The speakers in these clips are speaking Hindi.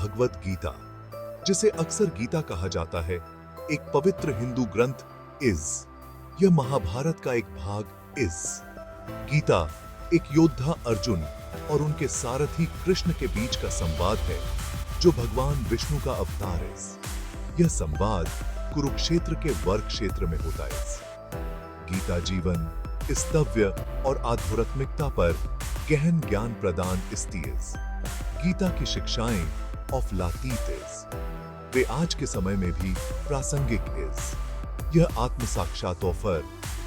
भगवत गीता, जिसे अक्सर गीता कहा जाता है, एक पवित्र हिंदू ग्रंथ इज। यह महाभारत का एक भाग इज। गीता एक योद्धा अर्जुन और उनके सारथी कृष्ण के बीच का संवाद है, जो भगवान विष्णु का अवतार है। यह संवाद कुरुक्षेत्र के वर्ग क्षेत्र में होता है। गीता जीवन, स्तव्य और आध्यात्मिकता पर गहन ज्ञान प्रदान करती है। गीता की शिक्षाएं ऑफ लातीत वे आज के समय में भी प्रासंगिक इज। यह आत्म साक्षात ऑफर,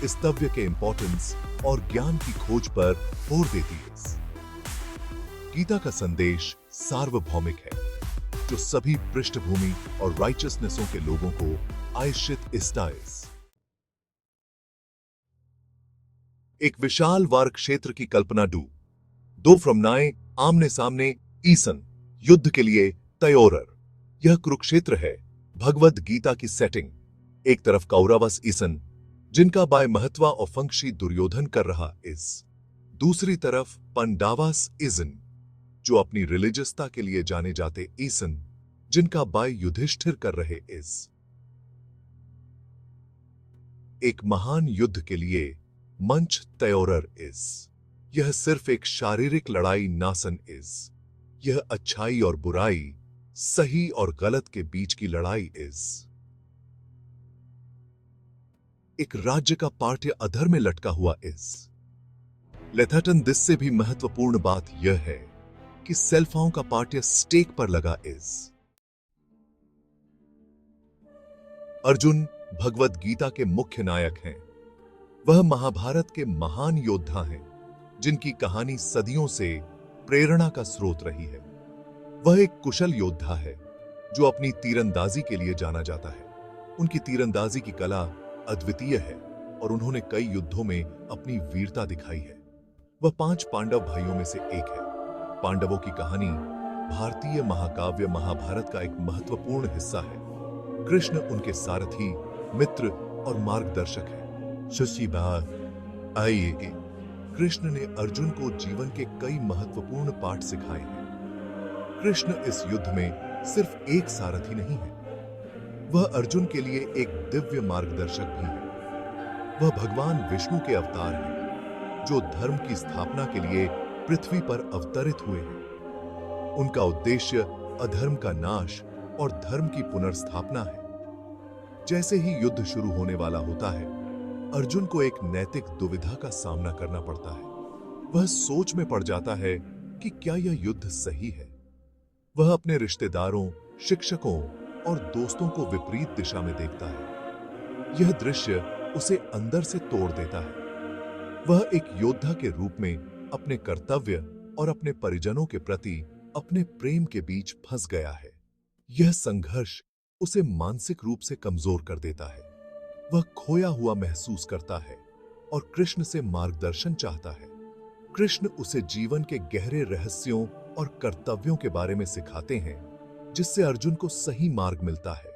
स्तव्य के इंपॉर्टेंस और ज्ञान की खोज पर जोर देती है। गीता का संदेश सार्वभौमिक है, जो सभी पृष्ठभूमि और राइचसनेसों के लोगों को आयशित इस्ताइस। एक विशाल वार क्षेत्र की कल्पना दो फ्रमनाएं आमने सामने ईसन युद्ध के लिए तैयार। यह कुरुक्षेत्र है, भगवद गीता की सेटिंग। एक तरफ कौरवस ईसन, जिनका बाय महत्वा और फंक्शी दुर्योधन कर रहा इस। दूसरी तरफ पंडावास इजन, जो अपनी रिलीजियसता के लिए जाने जाते ईसन, जिनका बाय युधिष्ठिर कर रहे इस। एक महान युद्ध के लिए मंच तैयार इस। यह सिर्फ एक शारीरिक लड़ाई नासन इज। यह अच्छाई और बुराई, सही और गलत के बीच की लड़ाई इज। एक राज्य का पार्ट्य अधर में लटका हुआ इज। लेथाटन दिस से भी महत्वपूर्ण बात यह है कि सेल्फाओं का पार्ट्य स्टेक पर लगा इज। अर्जुन भगवद गीता के मुख्य नायक हैं। वह महाभारत के महान योद्धा हैं, जिनकी कहानी सदियों से प्रेरणा का स्रोत रही है। वह एक कुशल योद्धा है, जो अपनी तीरंदाजी के लिए जाना जाता है। उनकी तीरंदाजी की कला अद्वितीय है और उन्होंने कई युद्धों में अपनी वीरता दिखाई है। वह 5 पांडव भाइयों में से एक है। पांडवों की कहानी भारतीय महाकाव्य महाभारत का एक महत्वपूर्ण हिस्सा है। कृष्ण उनके सारथी, मित्र और मार्गदर्शक है। आइए, कृष्ण ने अर्जुन को जीवन के कई महत्वपूर्ण पाठ सिखाए हैं। कृष्ण इस युद्ध में सिर्फ एक सारथी नहीं है, वह अर्जुन के लिए एक दिव्य मार्गदर्शक भी है। वह भगवान विष्णु के अवतार हैं, जो धर्म की स्थापना के लिए पृथ्वी पर अवतरित हुए हैं। उनका उद्देश्य अधर्म का नाश और धर्म की पुनर्स्थापना है। जैसे ही युद्ध शुरू होने वाला होता है, अर्जुन को एक नैतिक दुविधा का सामना करना पड़ता है। वह सोच में पड़ जाता है कि क्या यह युद्ध सही है। वह अपने रिश्तेदारों, शिक्षकों और दोस्तों को विपरीत दिशा में देखता है। यह दृश्य उसे अंदर से तोड़ देता है। वह एक योद्धा के रूप में अपने कर्तव्य और अपने परिजनों के प्रति अपने प्रेम के बीच फंस गया है। यह संघर्ष उसे मानसिक रूप से कमजोर कर देता है। वह खोया हुआ महसूस करता है और कृष्ण से मार्गदर्शन चाहता है। कृष्ण उसे जीवन के गहरे रहस्यों और कर्तव्यों के बारे में सिखाते हैं, जिससे अर्जुन को सही मार्ग मिलता है।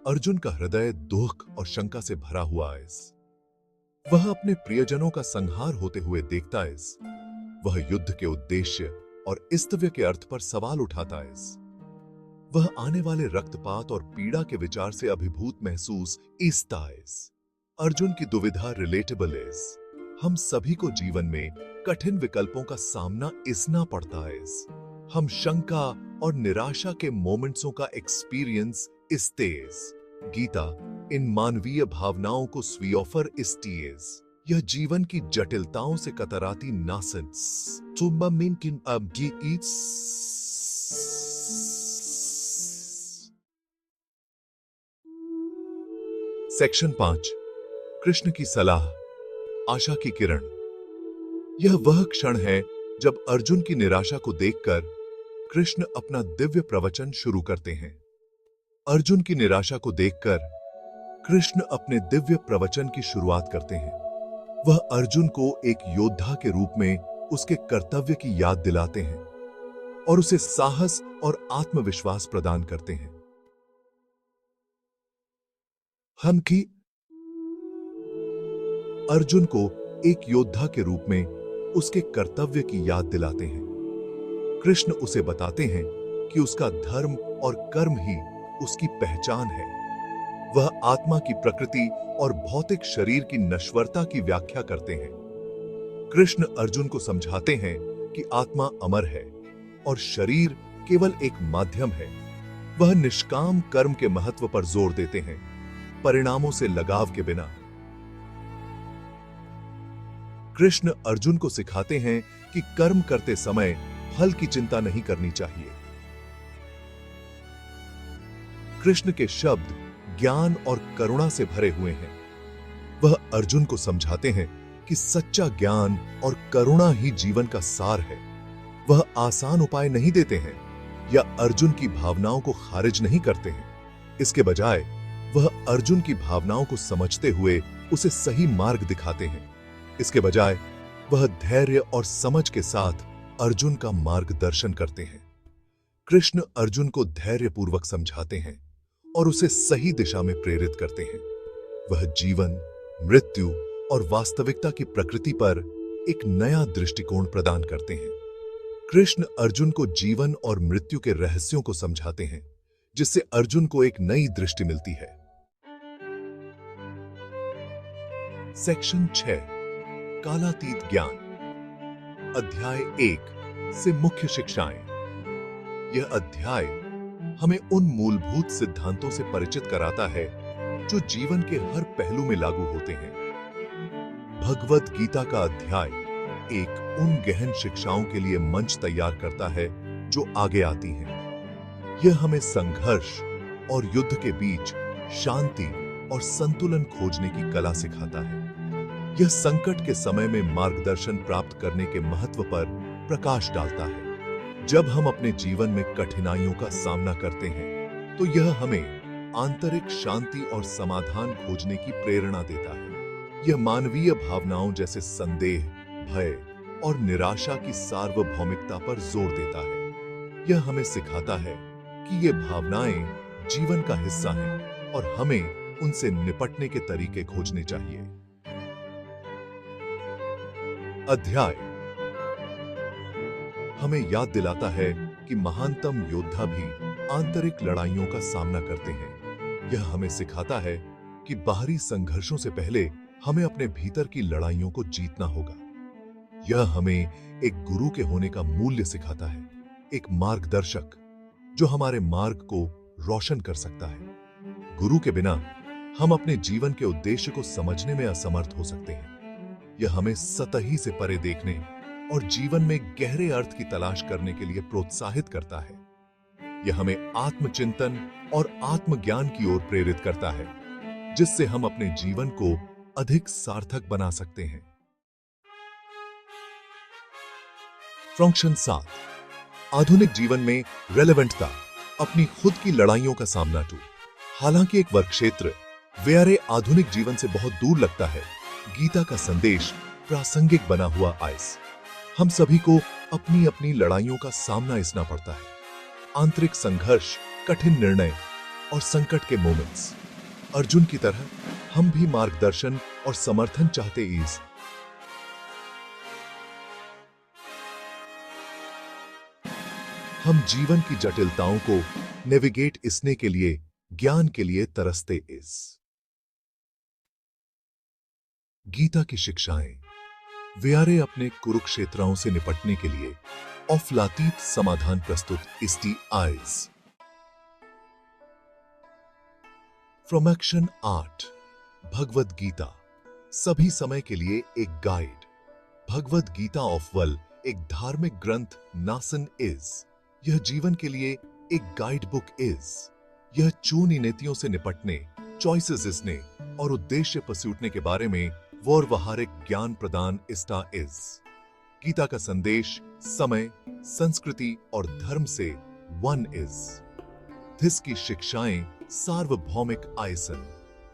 अर्जुन का हृदय दुख और शंका से भरा हुआ है। वह अपने प्रियजनों का संहार होते हुए देखता है। वह युद्ध के उद्देश्य और स्तव्य के अर्थ पर सवाल उठाता है। वह आने वाले रक्तपात और पीड़ा के विचार से अभिभूत महसूस करता है। अर्जुन की दुविधा रिलेटेबल है। हम सभी को जीवन में कठिन विकल्पों का सामना करना पड़ता है। हम शंका और निराशा के मोमेंट्सों का एक्सपीरियंस करते हैं। गीता इन मानवीय भावनाओं को स्वीकार करती है। यह जीवन की जटिलताओं से कतराती नासन सेक्शन 5, कृष्ण की सलाह, आशा की किरण। यह वह क्षण है जब अर्जुन की निराशा को देखकर कृष्ण अपना दिव्य प्रवचन शुरू करते हैं। अर्जुन की निराशा को देखकर कृष्ण अपने दिव्य प्रवचन की शुरुआत करते हैं। वह अर्जुन को एक योद्धा के रूप में उसके कर्तव्य की याद दिलाते हैं और उसे साहस और आत्मविश्वास प्रदान करते हैं। हम की अर्जुन को एक योद्धा के रूप में उसके कर्तव्य की याद दिलाते हैं। कृष्ण उसे बताते हैं कि उसका धर्म और कर्म ही उसकी पहचान है। वह आत्मा की प्रकृति और भौतिक शरीर की नश्वरता की व्याख्या करते हैं। कृष्ण अर्जुन को समझाते हैं कि आत्मा अमर है और शरीर केवल एक माध्यम है। वह निष्काम कर्म के महत्व पर जोर देते हैं, परिणामों से लगाव के बिना। कृष्ण अर्जुन को सिखाते हैं कि कर्म करते समय फल की चिंता नहीं करनी चाहिए। कृष्ण के शब्द ज्ञान और करुणा से भरे हुए हैं। वह अर्जुन को समझाते हैं कि सच्चा ज्ञान और करुणा ही जीवन का सार है। वह आसान उपाय नहीं देते हैं या अर्जुन की भावनाओं को खारिज नहीं करते हैं। इसके बजाय वह अर्जुन की भावनाओं को समझते हुए उसे सही मार्ग दिखाते हैं। इसके बजाय वह धैर्य और समझ के साथ अर्जुन का मार्गदर्शन करते हैं। कृष्ण अर्जुन को धैर्यपूर्वक समझाते हैं और उसे सही दिशा में प्रेरित करते हैं। वह जीवन, मृत्यु और वास्तविकता की प्रकृति पर एक नया दृष्टिकोण प्रदान करते हैं। कृष्ण अर्जुन को जीवन और मृत्यु के रहस्यों को समझाते हैं, जिससे अर्जुन को एक नई दृष्टि मिलती है। सेक्शन 6, कालातीत ज्ञान। अध्याय 1 से मुख्य शिक्षाएं। यह अध्याय हमें उन मूलभूत सिद्धांतों से परिचित कराता है जो जीवन के हर पहलू में लागू होते हैं। भगवद गीता का अध्याय एक उन गहन शिक्षाओं के लिए मंच तैयार करता है जो आगे आती हैं। यह हमें संघर्ष और युद्ध के बीच शांति और संतुलन खोजने की कला सिखाता है। यह संकट के समय में मार्गदर्शन प्राप्त करने के महत्व पर प्रकाश डालता है। जब हम अपने जीवन में कठिनाइयों का सामना करते हैं, तो यह हमें आंतरिक शांति और समाधान खोजने की प्रेरणा देता है। यह मानवीय भावनाओं जैसे संदेह, भय और निराशा की सार्वभौमिकता पर जोर देता है। यह हमें सिखाता है कि ये भावनाएं जीवन का हिस्सा हैं और हमें उनसे निपटने के तरीके खोजने चाहिए। अध्याय हमें याद दिलाता है कि महानतम योद्धा भी आंतरिक लड़ाइयों का सामना करते हैं। यह हमें सिखाता है कि बाहरी संघर्षों से पहले हमें अपने भीतर की लड़ाइयों को जीतना होगा। यह हमें एक गुरु के होने का मूल्य सिखाता है, एक मार्गदर्शक जो हमारे मार्ग को रोशन कर सकता है। गुरु के बिना हम अपने जीवन के उद्देश्य को समझने में असमर्थ हो सकते हैं। यह हमें सतही से परे देखने और जीवन में गहरे अर्थ की तलाश करने के लिए प्रोत्साहित करता है। यह हमें आत्मचिंतन और आत्मज्ञान की ओर प्रेरित करता है, जिससे हम अपने जीवन को अधिक सार्थक बना सकते हैं। फंक्शन 7, आधुनिक जीवन में रेलेवेंटता, अपनी खुद की लड़ाइयों का सामना टू। हालांकि एक वर्ग क्षेत्र व्यारे आधुनिक जीवन से बहुत दूर लगता है, गीता का संदेश प्रासंगिक बना हुआ आइस। हम सभी को अपनी अपनी लड़ाइयों का सामना इसना पड़ता है। आंतरिक संघर्ष, कठिन निर्णय और संकट के मोमेंट्स। अर्जुन की तरह हम भी मार्गदर्शन और समर्थन चाहते इस हम जीवन की जटिलताओं को नेविगेट इसने के लिए, ज्ञान के लिए तरसते इस। गीता की शिक्षाएं व्यारे अपने कुरुक्षेत्राओं से निपटने के लिए औफलातीत समाधान प्रस्तुत इसकी आइज। फ्रॉम एक्शन 8, भगवद गीता, सभी समय के लिए एक गाइड। भगवद गीता ऑफ वल एक धार्मिक ग्रंथ नासन इज। यह जीवन के लिए एक गाइड बुक इज। यह चुनी नीतियों से निपटने, चॉइसेस इसने और उद्देश्य पसूटने के बारे में व्यवहारिक ज्ञान प्रदान इस्टा इज। गीता का संदेश समय, संस्कृति और धर्म से वन इज। धिस की शिक्षाएं सार्वभौमिक आयसन,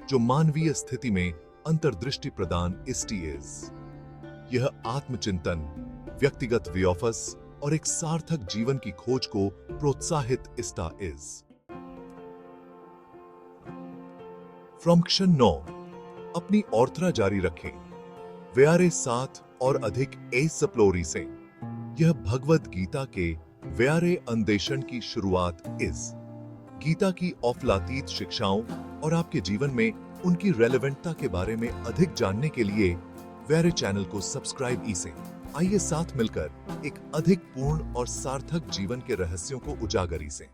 जो मानवीय स्थिति में अंतर्दृष्टि प्रदान इस्टी इज। यह आत्मचिंतन, व्यक्तिगत व्योफस और एक सार्थक जीवन की खोज को प्रोत्साहित इस्टा इज। फ्रॉम्क्शन 9, अपनी ऑर्थरा जारी रखें। व्यारे 7 और अधिक ए सप्लोरी से। यह भगवद गीता के व्यारे अन्वेषण की शुरुआत इस गीता की औफलातीत शिक्षाओं और आपके जीवन में उनकी रेलेवेंटता के बारे में अधिक जानने के लिए व्यारे चैनल को सब्सक्राइब इसे। आइए साथ मिलकर एक अधिक पूर्ण और सार्थक जीवन के रहस्यों को उजागर इसे।